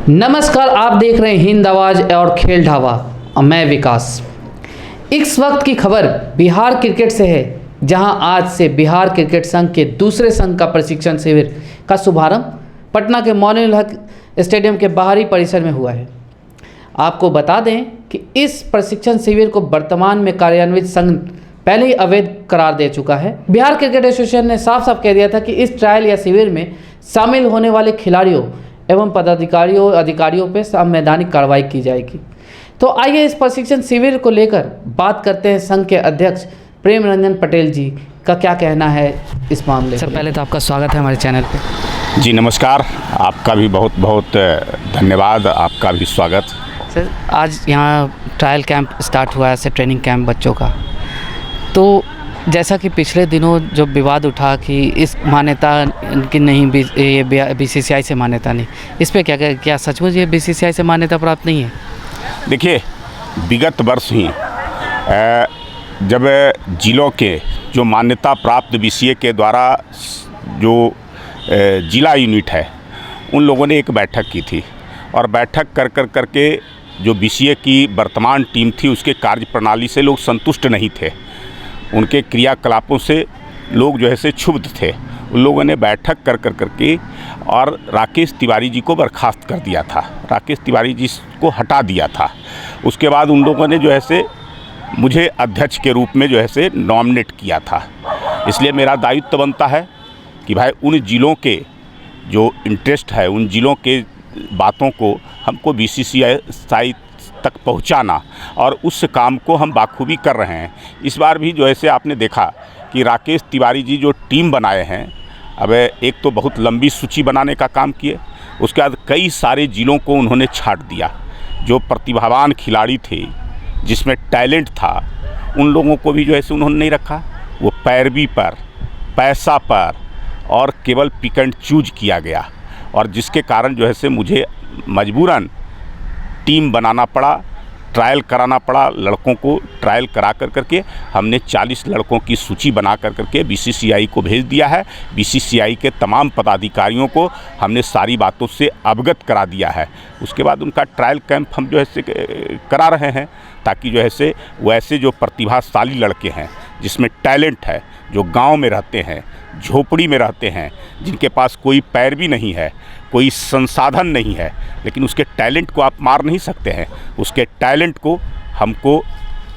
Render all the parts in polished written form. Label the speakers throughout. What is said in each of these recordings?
Speaker 1: नमस्कार, आप देख रहे हैं हिंद आवाज और खेल ढाबा और मैं विकास। इस वक्त की खबर बिहार क्रिकेट से है, जहां आज से बिहार क्रिकेट संघ के दूसरे संघ का प्रशिक्षण शिविर का शुभारंभ पटना के मोइनुल हक स्टेडियम के बाहरी परिसर में हुआ है। आपको बता दें कि इस प्रशिक्षण शिविर को वर्तमान में कार्यान्वित संघ पहले ही अवैध करार दे चुका है। बिहार क्रिकेट एसोसिएशन ने साफ साफ कह दिया था कि इस ट्रायल या शिविर में शामिल होने वाले खिलाड़ियों एवं पदाधिकारियों अधिकारियों पर संवैधानिक कार्रवाई की जाएगी। तो आइए इस प्रशिक्षण शिविर को लेकर बात करते हैं। संघ के अध्यक्ष प्रेम रंजन पटेल जी का क्या कहना है इस मामले। सर, पहले तो आपका स्वागत है हमारे चैनल पे।
Speaker 2: जी नमस्कार, आपका भी बहुत बहुत धन्यवाद, आपका भी स्वागत।
Speaker 1: सर, आज यहाँ ट्रायल कैंप स्टार्ट हुआ है, ऐसे ट्रेनिंग कैंप बच्चों का। तो जैसा कि पिछले दिनों जो विवाद उठा कि इस मान्यता की नहीं, ये बीसीसीआई से मान्यता नहीं, इस पे क्या सचमुच ये बीसीसीआई से मान्यता प्राप्त नहीं है?
Speaker 2: देखिए, विगत वर्ष ही जब जिलों के जो मान्यता प्राप्त बीसीए के द्वारा जो जिला यूनिट है, उन लोगों ने एक बैठक की थी और बैठक करके जो बीसीए की वर्तमान टीम थी उसके कार्य प्रणाली से लोग संतुष्ट नहीं थे। उनके क्रियाकलापों से लोग जो है से क्षुब्ध थे। उन लोगों ने बैठक करके और राकेश तिवारी जी को बर्खास्त कर दिया था, राकेश तिवारी जी को हटा दिया था। उसके बाद उन लोगों ने जो है से मुझे अध्यक्ष के रूप में जो है से नॉमिनेट किया था। इसलिए मेरा दायित्व बनता है कि भाई उन जिलों के जो इंटरेस्ट है, उन जिलों के बातों को हमको बीसीसीआई तक पहुंचाना, और उस काम को हम बाखूबी कर रहे हैं। इस बार भी जो ऐसे आपने देखा कि राकेश तिवारी जी जो टीम बनाए हैं, अब एक तो बहुत लंबी सूची बनाने का काम किए, उसके बाद कई सारे जिलों को उन्होंने छांट दिया। जो प्रतिभावान खिलाड़ी थे, जिसमें टैलेंट था, उन लोगों को भी जो ऐसे उन्होंने नहीं रखा। वो पैरवी पर, पैसा पर और केवल पिक एंड चूज किया गया, और जिसके कारण जो है से मुझे मजबूरन टीम बनाना पड़ा, ट्रायल कराना पड़ा। लड़कों को ट्रायल करा करके हमने 40 लड़कों की सूची बना करके बीसीसीआई को भेज दिया है। बीसीसीआई के तमाम पदाधिकारियों को हमने सारी बातों से अवगत करा दिया है। उसके बाद उनका ट्रायल कैंप हम जो है से करा रहे हैं, ताकि जो है से वैसे जो प्रतिभाशाली लड़के हैं, जिसमें टैलेंट है, जो गांव में रहते हैं, झोपड़ी में रहते हैं, जिनके पास कोई पैरवी नहीं है, कोई संसाधन नहीं है, लेकिन उसके टैलेंट को आप मार नहीं सकते हैं। उसके टैलेंट को हमको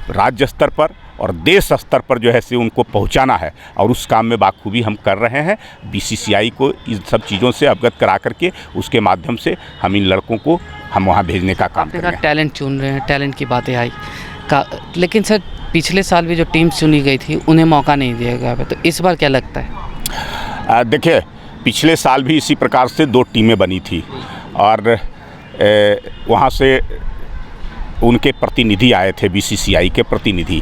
Speaker 2: राज्य स्तर पर और देश स्तर पर जो है से उनको पहुंचाना है, और उस काम में बाखूबी हम कर रहे हैं। बीसीसीआई को इन सब चीज़ों से अवगत करा करके उसके माध्यम से हम इन लड़कों को हम वहाँ भेजने का काम कर रहे हैं।
Speaker 1: टैलेंट चुन रहे हैं, टैलेंट की बातें आई लेकिन सर पिछले साल भी जो टीम चुनी गई थी उन्हें मौका नहीं दिया गया, तो इस बार क्या लगता है?
Speaker 2: देखिए, पिछले साल भी इसी प्रकार से 2 टीमें बनी थी, और वहाँ से उनके प्रतिनिधि आए थे, बीसीसीआई के प्रतिनिधि,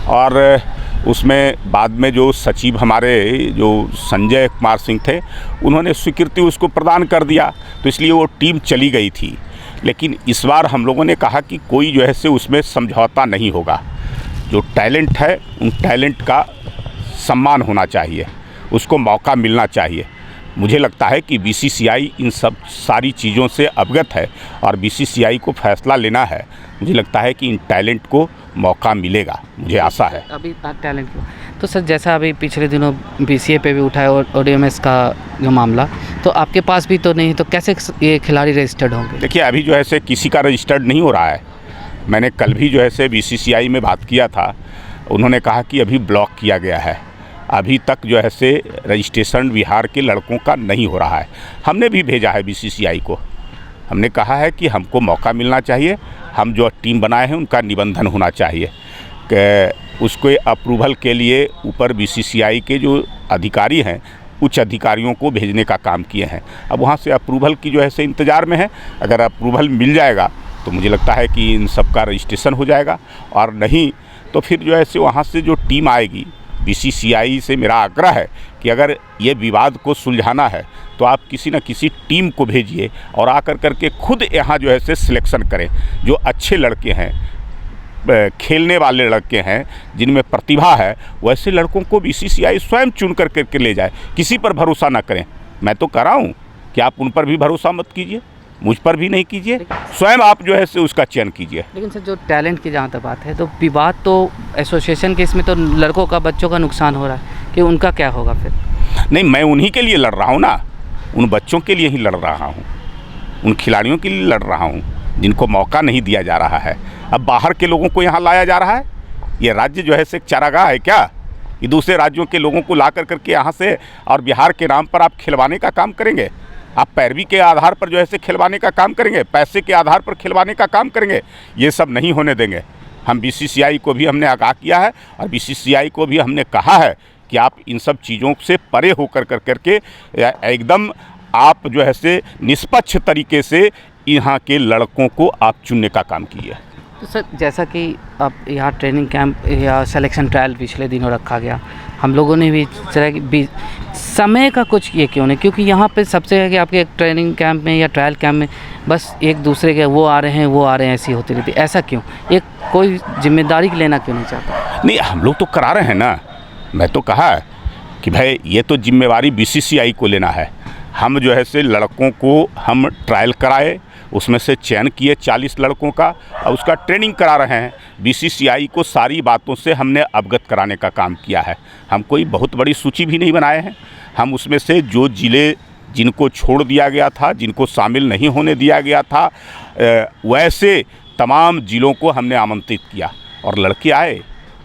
Speaker 2: और उसमें बाद में जो सचिव हमारे जो संजय कुमार सिंह थे, उन्होंने स्वीकृति उसको प्रदान कर दिया, तो इसलिए वो टीम चली गई थी। लेकिन इस बार हम लोगों ने कहा कि कोई जो है से उसमें समझौता नहीं होगा। जो टैलेंट है, उन टैलेंट का सम्मान होना चाहिए, उसको मौका मिलना चाहिए। मुझे लगता है कि बीसीसीआई इन सब सारी चीज़ों से अवगत है, और बीसीसीआई को फैसला लेना है। मुझे लगता है कि इन टैलेंट को मौका मिलेगा, मुझे आशा है।
Speaker 1: अभी टैलेंट तो सर, जैसा अभी पिछले दिनों बीसीए पे भी उठा है और ओडीएमएस का जो मामला, तो आपके पास भी तो नहीं, तो कैसे ये खिलाड़ी रजिस्टर्ड होंगे?
Speaker 2: देखिए, अभी जो है से किसी का रजिस्टर्ड नहीं हो रहा है। मैंने कल भी जो है से बीसीसीआई में बात किया था, उन्होंने कहा कि अभी ब्लॉक किया गया है, अभी तक जो है से रजिस्ट्रेशन बिहार के लड़कों का नहीं हो रहा है। हमने भी भेजा है बीसीसीआई को, हमने कहा है कि हमको मौका मिलना चाहिए, हम जो टीम बनाए हैं उनका निबंधन होना चाहिए, कि उसको अप्रूवल के लिए ऊपर बीसीसीआई के जो अधिकारी हैं, उच्च अधिकारियों को भेजने का काम किए हैं। अब वहाँ से अप्रूवल की जो है से इंतज़ार में है। अगर अप्रूवल मिल जाएगा तो मुझे लगता है कि इन सब का रजिस्ट्रेशन हो जाएगा, और नहीं तो फिर जो है से वहाँ से जो टीम आएगी, बीसीसीआई से मेरा आग्रह है कि अगर ये विवाद को सुलझाना है तो आप किसी न किसी टीम को भेजिए, और आकर करके खुद यहाँ जो है से सिलेक्शन करें। जो अच्छे लड़के हैं, खेलने वाले लड़के हैं, जिनमें प्रतिभा है, वैसे लड़कों को बीसीसीआई स्वयं चुन करके ले जाए। किसी पर भरोसा ना करें। मैं तो कर रहा हूँ कि आप उन पर भी भरोसा मत कीजिए। मुझ पर भी नहीं कीजिए, स्वयं आप जो है से उसका चयन कीजिए।
Speaker 1: लेकिन सर जो टैलेंट की जहाँ तक बात है तो विवाद तो एसोसिएशन के इसमें तो लड़कों का बच्चों का नुकसान हो रहा है कि उनका क्या होगा फिर?
Speaker 2: नहीं, मैं उन्हीं के लिए लड़ रहा हूँ ना, उन बच्चों के लिए ही लड़ रहा हूँ, उन खिलाड़ियों के लिए लड़ रहा हूँ जिनको मौका नहीं दिया जा रहा है। अब बाहर के लोगों को यहाँ लाया जा रहा है, ये राज्य जो है से एक चारागाह है क्या? ये दूसरे राज्यों के लोगों को ला करके यहाँ से और बिहार के नाम पर आप खिलवाने का काम करेंगे? आप पैरवी के आधार पर जो है से खिलवाने का काम करेंगे, पैसे के आधार पर खिलवाने का काम करेंगे? ये सब नहीं होने देंगे। हम बीसीसीआई को भी हमने आगाह किया है और बीसीसीआई को भी हमने कहा है कि आप इन सब चीज़ों से परे होकर करके एकदम आप जो है से निष्पक्ष तरीके से यहाँ के लड़कों को आप चुनने का काम कीजिए।
Speaker 1: तो सर जैसा कि अब यहाँ ट्रेनिंग कैंप या सिलेक्शन ट्रायल पिछले दिनों रखा गया, हम लोगों ने भी इस तरह की समय का कुछ ये क्यों नहीं, क्योंकि यहाँ पे सबसे है कि आपके ट्रेनिंग कैंप में या ट्रायल कैंप में बस एक दूसरे के वो आ रहे हैं ऐसी होती रहती, ऐसा क्यों? एक कोई जिम्मेदारी लेना क्यों नहीं चाहता?
Speaker 2: नहीं, हम लोग तो करा रहे हैं ना। मैं तो कहा कि भाई ये तो जिम्मेवारी बीसीसीआई को लेना है। हम जो है से लड़कों को हम ट्रायल कराए, उसमें से चयन किए 40 लड़कों का और उसका ट्रेनिंग करा रहे हैं। बीसीसीआई को सारी बातों से हमने अवगत कराने का काम किया है। हम कोई बहुत बड़ी सूची भी नहीं बनाए हैं। हम उसमें से जो ज़िले जिनको छोड़ दिया गया था, जिनको शामिल नहीं होने दिया गया था, वैसे तमाम ज़िलों को हमने आमंत्रित किया और लड़के आए।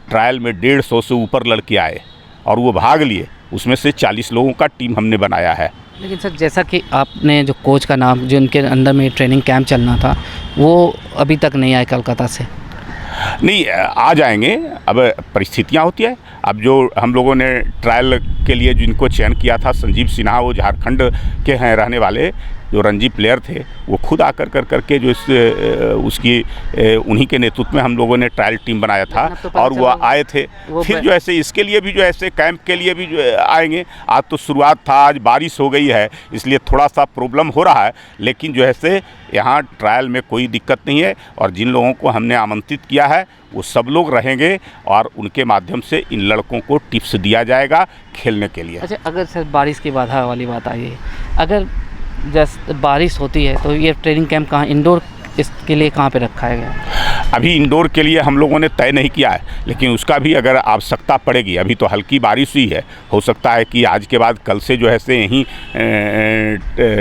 Speaker 2: ट्रायल में 150 से ऊपर लड़के आए और वो भाग लिए। उसमें से 40 लोगों का टीम हमने बनाया है।
Speaker 1: लेकिन सर जैसा कि आपने जो कोच का नाम जो उनके अंदर में ट्रेनिंग कैंप चलना था वो अभी तक नहीं आए कोलकाता से?
Speaker 2: नहीं, आ जाएंगे। अब परिस्थितियां होती है। अब जो हम लोगों ने ट्रायल के लिए जिनको चयन किया था, संजीव सिन्हा, वो झारखंड के हैं रहने वाले, जो रणजी प्लेयर थे, वो खुद आकर करके जो उसकी उन्हीं के नेतृत्व में हम लोगों ने ट्रायल टीम बनाया था और वो आए थे। फिर जो ऐसे इसके लिए भी जो ऐसे कैंप के लिए भी जो आएंगे। आज तो शुरुआत था, आज बारिश हो गई है इसलिए थोड़ा सा प्रॉब्लम हो रहा है, लेकिन जो ऐसे यहाँ ट्रायल में कोई दिक्कत नहीं है और जिन लोगों को हमने आमंत्रित किया है वो सब लोग रहेंगे और उनके माध्यम से इन लड़कों को टिप्स दिया जाएगा खेलने के लिए।
Speaker 1: अच्छा, अगर सर बारिश की बाधा वाली बात आई है, अगर जैसे बारिश होती है तो ये ट्रेनिंग कैंप कहाँ, इंडोर इसके लिए कहाँ पे रखा गया?
Speaker 2: अभी इंडोर के लिए हम लोगों ने तय नहीं किया है, लेकिन उसका भी अगर आवश्यकता पड़ेगी। अभी तो हल्की बारिश हुई है, हो सकता है कि आज के बाद कल से जो है से यहीं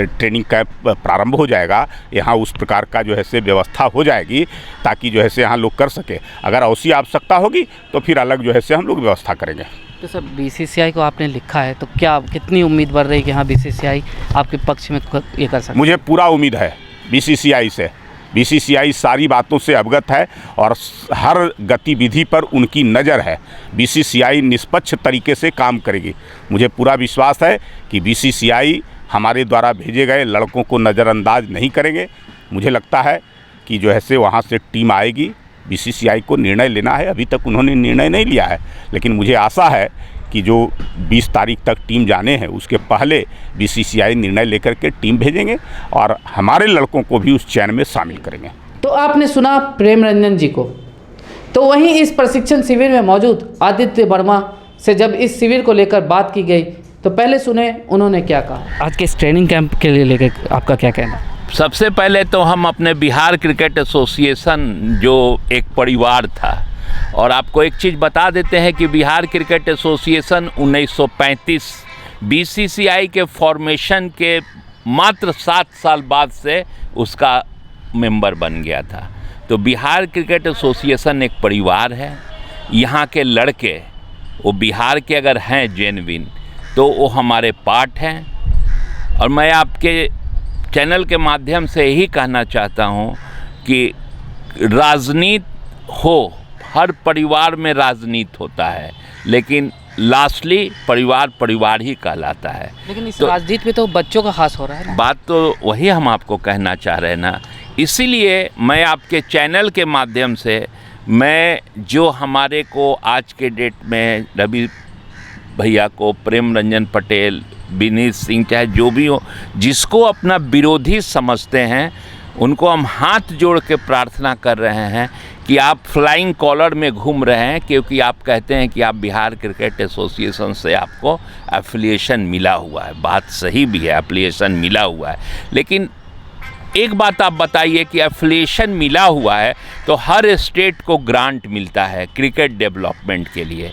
Speaker 2: ट्रेनिंग कैंप प्रारंभ हो जाएगा। यहाँ उस प्रकार का जो है से व्यवस्था हो जाएगी ताकि जो है से यहाँ लोग कर सके। अगर ऐसी आवश्यकता होगी तो फिर अलग जो है से हम लोग व्यवस्था करेंगे।
Speaker 1: तो सर बीसीसीआई को आपने लिखा है तो क्या कितनी उम्मीद बढ़ रही है कि हाँ बीसीसीआई आपके पक्ष में ये कर सकते?
Speaker 2: मुझे पूरा उम्मीद है बीसीसीआई से। बीसीसीआई सारी बातों से अवगत है और हर गतिविधि पर उनकी नज़र है। बीसीसीआई निष्पक्ष तरीके से काम करेगी। मुझे पूरा विश्वास है कि बीसीसीआई हमारे द्वारा भेजे गए लड़कों को नज़रअंदाज नहीं करेंगे। मुझे लगता है कि जो है से वहाँ से टीम आएगी। बीसीसीआई को निर्णय लेना है, अभी तक उन्होंने निर्णय नहीं लिया है, लेकिन मुझे आशा है कि जो 20 तारीख तक टीम जाने हैं उसके पहले बीसीसीआई निर्णय लेकर के टीम भेजेंगे और हमारे लड़कों को भी उस चयन में शामिल करेंगे।
Speaker 1: तो आपने सुना प्रेम रंजन जी को। तो वहीं इस प्रशिक्षण शिविर में मौजूद आदित्य वर्मा से जब इस शिविर को लेकर बात की गई तो पहले सुने उन्होंने क्या कहा। आज के इस ट्रेनिंग कैंप के लिए लेकर आपका क्या कहना?
Speaker 3: सबसे पहले तो हम अपने बिहार क्रिकेट एसोसिएशन जो एक परिवार था, और आपको एक चीज़ बता देते हैं कि बिहार क्रिकेट एसोसिएशन 1935 बीसीसीआई के फॉर्मेशन के मात्र 7 साल बाद से उसका मेंबर बन गया था। तो बिहार क्रिकेट एसोसिएशन एक परिवार है। यहाँ के लड़के वो बिहार के अगर हैं जेन्युइन तो वो हमारे पार्ट हैं। और मैं आपके चैनल के माध्यम से यही कहना चाहता हूँ कि राजनीति हो, हर परिवार में राजनीति होता है, लेकिन लास्टली परिवार ही कहलाता है।
Speaker 1: लेकिन इस राजनीति में तो बच्चों का खास हो रहा है ना।
Speaker 3: बात तो वही हम आपको कहना चाह रहे हैं ना। इसीलिए मैं आपके चैनल के माध्यम से मैं जो हमारे को आज के डेट में रवि भैया को, प्रेम रंजन पटेल, विनीत सिंह, चाहे जो भी हो, जिसको अपना विरोधी समझते हैं, उनको हम हाथ जोड़ के प्रार्थना कर रहे हैं कि आप फ्लाइंग कॉलर में घूम रहे हैं, क्योंकि आप कहते हैं कि आप बिहार क्रिकेट एसोसिएशन से आपको एफिलिएशन मिला हुआ है। बात सही भी है, एफिलिएशन मिला हुआ है, लेकिन एक बात आप बताइए कि एफिलिएशन मिला हुआ है तो हर स्टेट को ग्रांट मिलता है क्रिकेट डेवलपमेंट के लिए,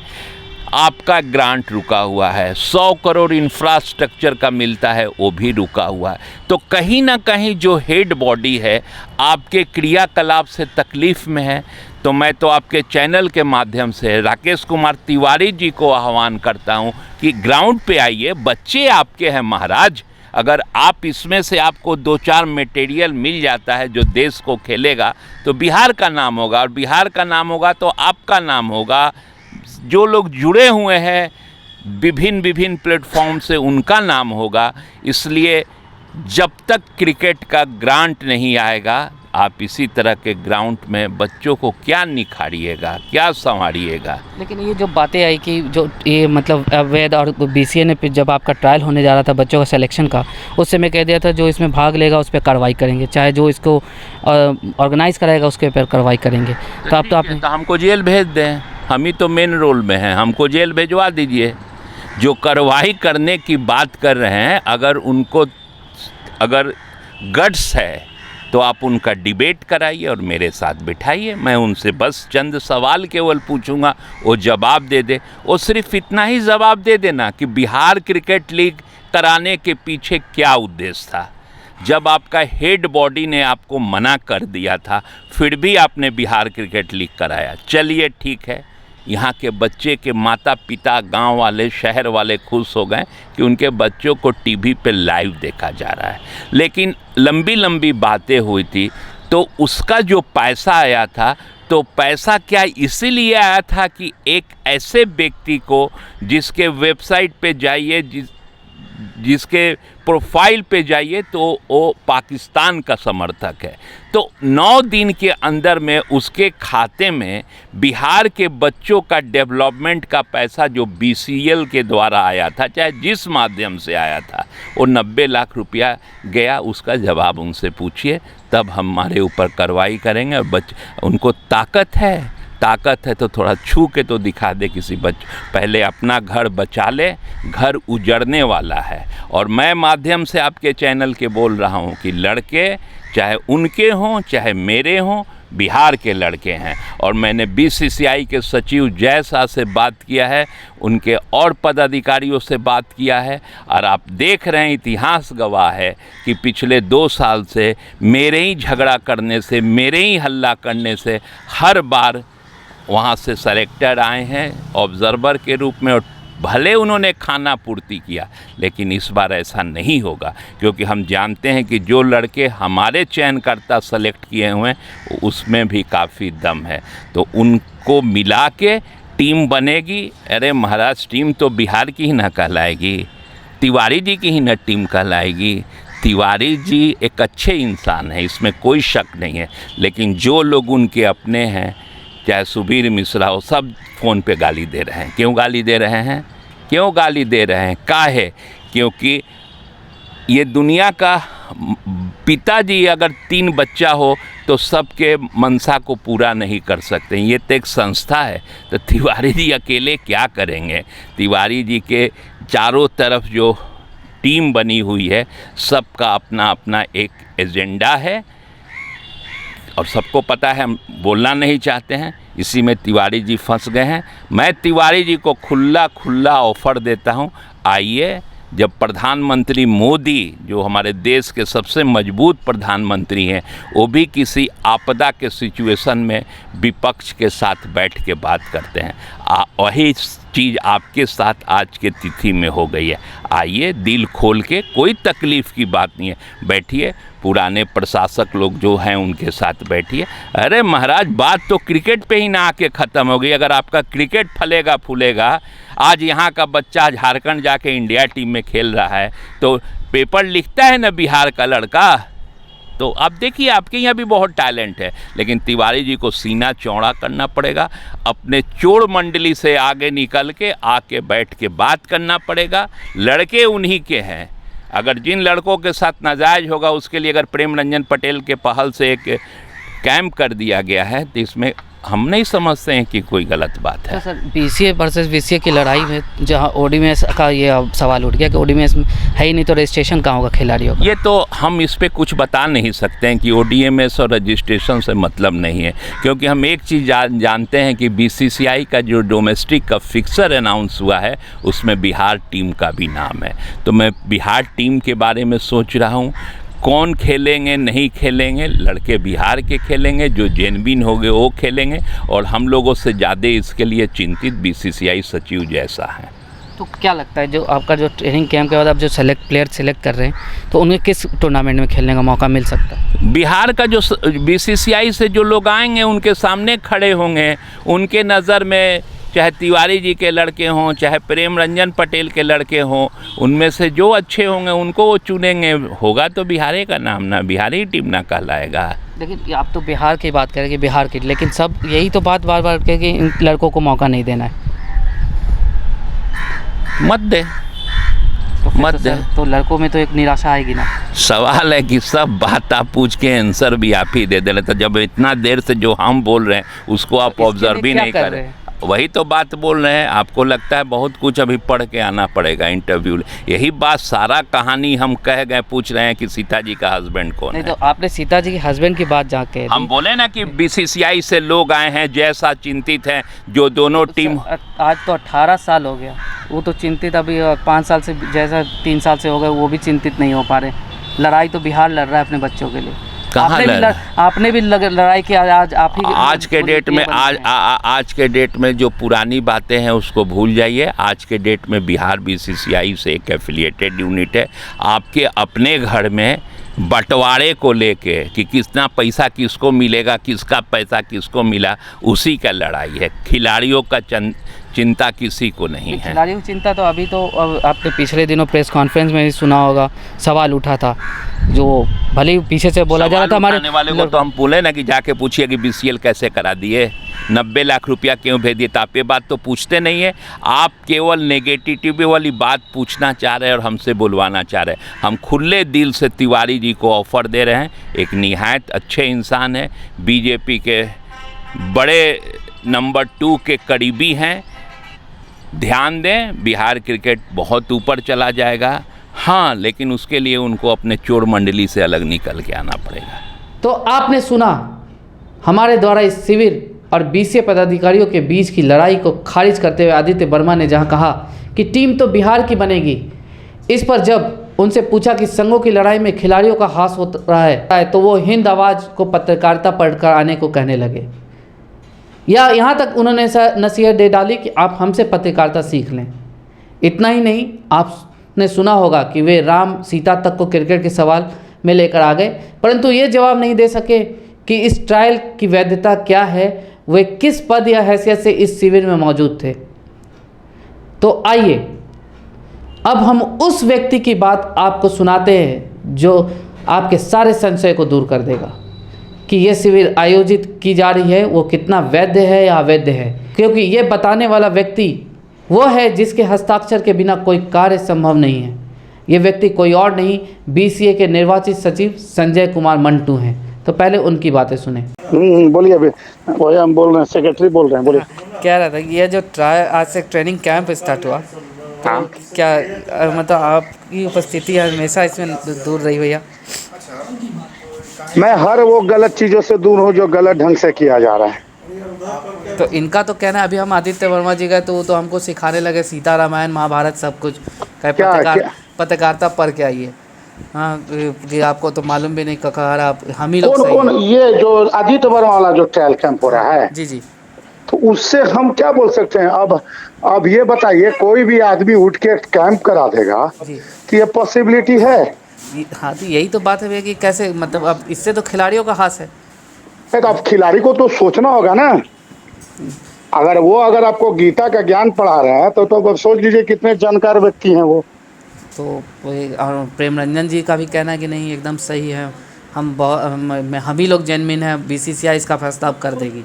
Speaker 3: आपका ग्रांट रुका हुआ है। 100 करोड़ इंफ्रास्ट्रक्चर का मिलता है, वो भी रुका हुआ है। तो कहीं ना कहीं जो हेड बॉडी है आपके क्रियाकलाप से तकलीफ़ में है। तो मैं तो आपके चैनल के माध्यम से राकेश कुमार तिवारी जी को आह्वान करता हूं कि ग्राउंड पे आइए, बच्चे आपके हैं महाराज। अगर आप इसमें से आपको 2-4 मटेरियल मिल जाता है जो देश को खेलेगा तो बिहार का नाम होगा, और बिहार का नाम होगा तो आपका नाम होगा। जो लोग जुड़े हुए हैं विभिन्न प्लेटफॉर्म से उनका नाम होगा। इसलिए जब तक क्रिकेट का ग्रांट नहीं आएगा आप इसी तरह के ग्राउंड में बच्चों को क्या निखारिएगा, क्या संवारिएगा।
Speaker 1: लेकिन ये जो बातें आई कि जो ये मतलब अवैध, और बीसीए ने फिर जब आपका ट्रायल होने जा रहा था बच्चों का सिलेक्शन का, उस समय कह दिया था जो इसमें भाग लेगा उस पर कार्रवाई करेंगे, चाहे जो इसको ऑर्गेनाइज़ कराएगा उसके ऊपर कार्रवाई करेंगे। तो अब तो आपने
Speaker 3: तो हमको जेल भेज दें, हम ही तो मेन रोल में हैं, हमको जेल भेजवा दीजिए। जो कार्रवाई करने की बात कर रहे हैं, अगर गट्स है तो आप उनका डिबेट कराइए और मेरे साथ बिठाइए। मैं उनसे बस चंद सवाल केवल पूछूंगा, वो जवाब दे दे। वो सिर्फ इतना ही जवाब दे देना कि बिहार क्रिकेट लीग कराने के पीछे क्या उद्देश्य था। जब आपका हेड बॉडी ने आपको मना कर दिया था फिर भी आपने बिहार क्रिकेट लीग कराया। चलिए ठीक है, यहाँ के बच्चे के माता पिता, गांव वाले, शहर वाले खुश हो गए कि उनके बच्चों को टीवी पे लाइव देखा जा रहा है। लेकिन लंबी लंबी बातें हुई थी तो उसका जो पैसा आया था, तो पैसा क्या इसीलिए आया था कि एक ऐसे व्यक्ति को जिसके वेबसाइट पे जाइए, जिसके प्रोफाइल पे जाइए तो वो पाकिस्तान का समर्थक है, तो 9 दिन के अंदर में उसके खाते में बिहार के बच्चों का डेवलपमेंट का पैसा जो BCL के द्वारा आया था, चाहे जिस माध्यम से आया था, वो 90 लाख रुपया गया। उसका जवाब उनसे पूछिए, तब हमारे ऊपर कार्रवाई करेंगे। और उनको ताकत है तो थोड़ा छू के तो दिखा दे किसी पहले अपना घर बचा ले, घर उजड़ने वाला है। और मैं माध्यम से आपके चैनल के बोल रहा हूँ कि लड़के चाहे उनके हों चाहे मेरे हों, बिहार के लड़के हैं। और मैंने BCCI के सचिव जय शाह से बात किया है, उनके और पदाधिकारियों से बात किया है, और आप देख रहे हैं इतिहास गवाह है कि पिछले 2 साल से मेरे ही झगड़ा करने से, मेरे ही हल्ला करने से हर बार वहाँ से सेलेक्टर आए हैं ऑब्जर्वर के रूप में, और भले उन्होंने खाना पूर्ति किया, लेकिन इस बार ऐसा नहीं होगा, क्योंकि हम जानते हैं कि जो लड़के हमारे चयनकर्ता सेलेक्ट किए हुए हैं उसमें भी काफ़ी दम है। तो उनको मिला के टीम बनेगी। अरे महाराज, टीम तो बिहार की ही ना कहलाएगी, तिवारी जी की ही ना टीम कहलाएगी। तिवारी जी एक अच्छे इंसान हैं, इसमें कोई शक नहीं है, लेकिन जो लोग उनके अपने हैं, चाहे सुबीर मिश्रा हो, सब फ़ोन पे गाली दे रहे हैं। क्यों गाली दे रहे हैं? काहे? क्योंकि ये दुनिया का पिताजी अगर 3 बच्चा हो तो सबके मनसा को पूरा नहीं कर सकते। ये तो एक संस्था है, तो तिवारी जी अकेले क्या करेंगे? तिवारी जी के चारों तरफ जो टीम बनी हुई है, सबका अपना अपना एक एजेंडा है, और सबको पता है, हम बोलना नहीं चाहते हैं, इसी में तिवारी जी फंस गए हैं। मैं तिवारी जी को खुला ऑफ़र देता हूं, आइए। जब प्रधानमंत्री मोदी, जो हमारे देश के सबसे मजबूत प्रधानमंत्री हैं, वो भी किसी आपदा के सिचुएशन में विपक्ष के साथ बैठ के बात करते हैं, वही चीज़ आपके साथ आज के तिथि में हो गई है। आइए, दिल खोल के, कोई तकलीफ़ की बात नहीं है, बैठिए। पुराने प्रशासक लोग जो हैं उनके साथ बैठिए। अरे महाराज, बात तो क्रिकेट पे ही ना आके ख़त्म हो गई। अगर आपका क्रिकेट फलेगा फूलेगा, आज यहाँ का बच्चा झारखंड जाके इंडिया टीम में खेल रहा है तो पेपर लिखता है ना बिहार का लड़का, तो आप देखिए आपके यहाँ भी बहुत टैलेंट है, लेकिन तिवारी जी को सीना चौड़ा करना पड़ेगा, अपने चोर मंडली से आगे निकल के आके बैठ के बात करना पड़ेगा। लड़के उन्हीं के हैं। अगर जिन लड़कों के साथ नाजायज़ होगा, उसके लिए अगर प्रेम रंजन पटेल के पहल से एक कैंप कर दिया गया है, तो इसमें हम नहीं समझते हैं कि कोई गलत बात है।
Speaker 1: तो सर बीसीए वर्सेस बीसीए की लड़ाई में जहाँ ओडीएमएस का ये अब सवाल उठ गया कि ओडीएमएस है ही नहीं तो रजिस्ट्रेशन कहाँ होगा खिलाड़ियों का?
Speaker 3: ये तो हम इस पे कुछ बता नहीं सकते हैं कि ओडीएमएस और रजिस्ट्रेशन से मतलब नहीं है, क्योंकि हम एक चीज़ जानते हैं कि बीसीसीआई का जो डोमेस्टिक का फिक्सर अनाउंस हुआ है उसमें बिहार टीम का भी नाम है। तो मैं बिहार टीम के बारे में सोच रहा हूँ, कौन खेलेंगे नहीं खेलेंगे, लड़के बिहार के खेलेंगे, जो जेनविन हो गए वो खेलेंगे, और हम लोगों से ज़्यादा इसके लिए चिंतित बीसीसीआई सचिव जैसा है।
Speaker 1: तो क्या लगता है जो आपका जो ट्रेनिंग कैंप के बाद आप जो प्लेयर सेलेक्ट कर रहे हैं तो उन्हें किस टूर्नामेंट में खेलने का मौका मिल सकता है?
Speaker 3: बिहार का जो बीसीसीआई से जो लोग आएंगे उनके सामने खड़े होंगे, उनके नज़र में चाहे तिवारी जी के लड़के हों चाहे प्रेम रंजन पटेल के लड़के हों, उनमें से जो अच्छे होंगे उनको वो चुनेंगे। होगा तो बिहारी का नाम ना, बिहारी टीम ना कहलाएगा।
Speaker 1: लेकिन आप तो बिहार की बात करें कि बिहार की, लेकिन सब यही तो बात बार बार कहे कि इन लड़कों को मौका नहीं देना है।
Speaker 3: मत दे, मत दे।
Speaker 1: तो लड़कों में तो एक निराशा आएगी ना।
Speaker 3: सवाल है कि सब बात आप पूछ के आंसर भी आप ही दे दे, तो जब इतना देर से जो हम बोल रहे हैं उसको आप ऑब्जर्व भी नहीं कर रहे। वही तो बात बोल रहे हैं। आपको लगता है बहुत कुछ अभी पढ़ के आना पड़ेगा इंटरव्यू। यही बात सारा कहानी हम कह गए, पूछ रहे हैं कि सीता जी का हस्बैंड कौन है।
Speaker 1: तो आपने सीता जी के हस्बैंड की बात जहाँ कह
Speaker 3: हम बोले ना कि बीसीसीआई से लोग आए हैं जैसा चिंतित हैं जो दोनों टीम।
Speaker 1: आज तो 18 साल हो गया, वो तो चिंतित अभी 5 साल से जैसा 3 साल से हो गए वो भी चिंतित नहीं हो पा रहे। लड़ाई तो बिहार लड़ रहा है अपने बच्चों के लिए। आपने भी लड़ाई की। आज
Speaker 3: के डेट में आज के डेट में जो पुरानी बातें हैं उसको भूल जाइए। आज के डेट में बिहार बीसीसीआई से एक एफिलिएटेड यूनिट है। आपके अपने घर में बंटवारे को लेके कि कितना पैसा किसको मिलेगा, किसका पैसा किसको मिला, उसी का लड़ाई है। खिलाड़ियों का चिंता किसी को नहीं है।
Speaker 1: खिलाड़ियों की चिंता तो अभी तो आपने पिछले दिनों प्रेस कॉन्फ्रेंस में भी सुना होगा, सवाल उठा था जो भले ही पीछे से बोला जा रहा था हमारे
Speaker 3: वाले को। तो हम बोले ना कि जाके पूछिए कि बीसीएल कैसे करा दिए, 90 लाख रुपया क्यों भेज दिए। तो आप ये बात तो पूछते नहीं है, आप केवल नेगेटिविटी वाली बात पूछना चाह रहे हैं और हमसे बुलवाना चाह रहे हैं। हम खुले दिल से तिवारी जी को ऑफ़र दे रहे हैं। एक निहायत अच्छे इंसान है, बीजेपी के बड़े नंबर 2 के करीबी हैं। ध्यान दें, बिहार क्रिकेट बहुत ऊपर चला जाएगा। हाँ, लेकिन उसके लिए उनको अपने चोर मंडली से अलग निकल के आना पड़ेगा।
Speaker 1: तो आपने सुना हमारे द्वारा इस शिविर और बीसीए पदाधिकारियों के बीच की लड़ाई को खारिज करते हुए आदित्य वर्मा ने जहां कहा कि टीम तो बिहार की बनेगी। इस पर जब उनसे पूछा कि संघों की लड़ाई में खिलाड़ियों का हाथ हो रहा है तो वो हिंद आवाज़ को पत्रकारिता पढ़कर आने को कहने लगे। या यहाँ तक उन्होंने नसीहत दे डाली कि आप हमसे पत्रकारिता सीख लें। इतना ही नहीं, आपने सुना होगा कि वे राम सीता तक को क्रिकेट के सवाल में लेकर आ गए, परंतु ये जवाब नहीं दे सके कि इस ट्रायल की वैधता क्या है, वे किस पद या हैसियत से इस शिविर में मौजूद थे। तो आइए अब हम उस व्यक्ति की बात आपको सुनाते हैं जो आपके सारे संशय को दूर कर देगा कि ये शिविर आयोजित की जा रही है वो कितना वैध है या अवैध है, क्योंकि ये बताने वाला व्यक्ति वो है जिसके हस्ताक्षर के बिना कोई कार्य संभव नहीं है। ये व्यक्ति कोई और नहीं, बीसीए के निर्वाचित सचिव संजय कुमार मंटू हैं। तो पहले उनकी बातें सुने।
Speaker 4: बोलिए। अभी वही हम बोल रहे हैं, सेक्रेटरी बोल रहे हैं। बोलिए।
Speaker 1: कह रहा था ये जो आज से ट्रेनिंग कैंप स्टार्ट हुआ, तो क्या मतलब आपकी उपस्थिति हमेशा इसमें दूर रही भैया?
Speaker 4: मैं हर वो गलत चीज़ों से दूर हूँ जो गलत ढंग से किया जा रहा है।
Speaker 1: तो इनका तो कहना है, अभी हम आदित्य वर्मा जी गए तो वो तो हमको सिखाने लगे सीता रामायण महाभारत सब कुछ। पत्रकारिता पढ़ के आइए। हाँ, कि आपको तो मालूम भी नहीं ककार आप हम ही लोग।
Speaker 4: कौन ये जो आदित्य वर्मा वाला जो ट्रायल कैंप हो रहा है,
Speaker 1: जी जी,
Speaker 4: तो उससे हम क्या बोल सकते हैं? अब ये बताइए, कोई भी आदमी उठ के कैंप करा देगा कि ये पॉसिबिलिटी है?
Speaker 1: हाँ, तो यही तो बात है कि कैसे, मतलब अब इससे तो खिलाड़ियों का हाथ है।
Speaker 4: तो अब खिलाड़ी को तो सोचना होगा ना। अगर आपको गीता का ज्ञान पढ़ा रहे हैं तो सोच लीजिए कितने जानकार व्यक्ति हैं वो।
Speaker 1: तो प्रेम रंजन जी का भी कहना है कि नहीं एकदम सही है, हम ही लोग जेनविन है, बीसीसीआई इसका फैसला अब कर देगी।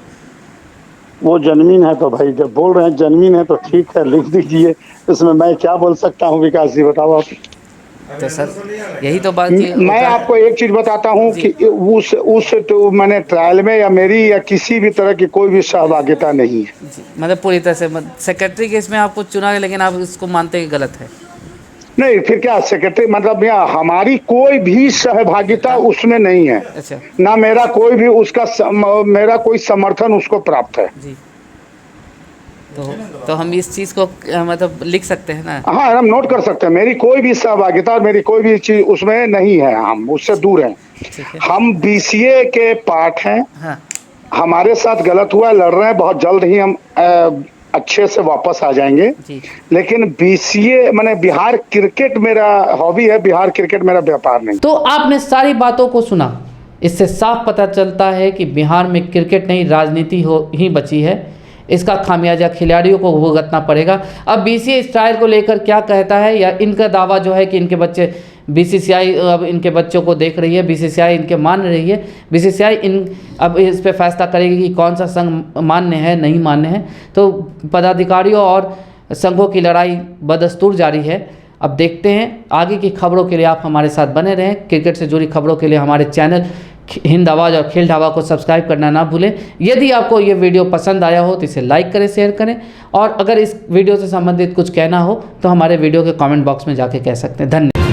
Speaker 4: वो जेनविन है तो भाई जब बोल रहे हैं जेनविन है तो ठीक है, लिख दीजिए। इसमें मैं क्या बोल सकता हूँ? विकास जी बताओ आप।
Speaker 1: तो सर यही तो बात थी।
Speaker 4: मैं आपको एक चीज बताता हूँ कि उस तो मैंने ट्रायल में या मेरी या किसी भी तरह की कोई भी सहभागिता नहीं है।
Speaker 1: जी, मतलब पूरी तरह से सेक्रेटरी केस में आपको चुना, लेकिन आप इसको मानते हैं कि गलत है।
Speaker 4: नहीं, फिर क्या सेक्रेटरी मतलब यहाँ हमारी कोई भी सहभागिता उसमें नहीं है,
Speaker 1: अच्छा
Speaker 4: ना मेरा कोई भी मेरा कोई समर्थन उसको प्राप्त है।
Speaker 1: जी, तो हम इस चीज़ को मतलब लिख सकते हैं ना।
Speaker 4: हाँ, हम नोट कर सकते हैं, मेरी कोई भी सहभागिता और मेरी कोई भी चीज उसमें नहीं है, हम उससे दूर हैं।
Speaker 1: ठीक है।
Speaker 4: हम बीसीए के पार्ट हैं।
Speaker 1: हाँ
Speaker 4: हमारे साथ गलत हुआ, लड़ रहे हैं, बहुत जल्द ही हम अच्छे से वापस आ जाएंगे।
Speaker 1: जी,
Speaker 4: लेकिन बीसीए माने बिहार क्रिकेट मेरा हॉबी है, बिहार क्रिकेट मेरा व्यापार नहीं।
Speaker 1: तो आपने सारी बातों को सुना, इससे साफ पता चलता है कि बिहार में क्रिकेट नहीं राजनीति ही बची है। इसका खामियाजा खिलाड़ियों को भुगतना पड़ेगा। अब बीसीए इस ट्रायल को लेकर क्या कहता है, या इनका दावा जो है कि इनके बच्चे बीसीसीआई अब इनके बच्चों को देख रही है, बीसीसीआई इनके मान रही है, बीसीसीआई अब इस पे फैसला करेगी कि कौन सा संघ मान्य है नहीं मान्य है। तो पदाधिकारियों और संघों की लड़ाई बदस्तूर जारी है। अब देखते हैं आगे की खबरों के लिए आप हमारे साथ बने रहें। क्रिकेट से जुड़ी खबरों के लिए हमारे चैनल हिंद आवाज़ और खेल ढाबा को सब्सक्राइब करना ना भूलें। यदि आपको ये वीडियो पसंद आया हो तो इसे लाइक करें, शेयर करें, और अगर इस वीडियो से संबंधित कुछ कहना हो तो हमारे वीडियो के कमेंट बॉक्स में जाके कह सकते हैं। धन्यवाद।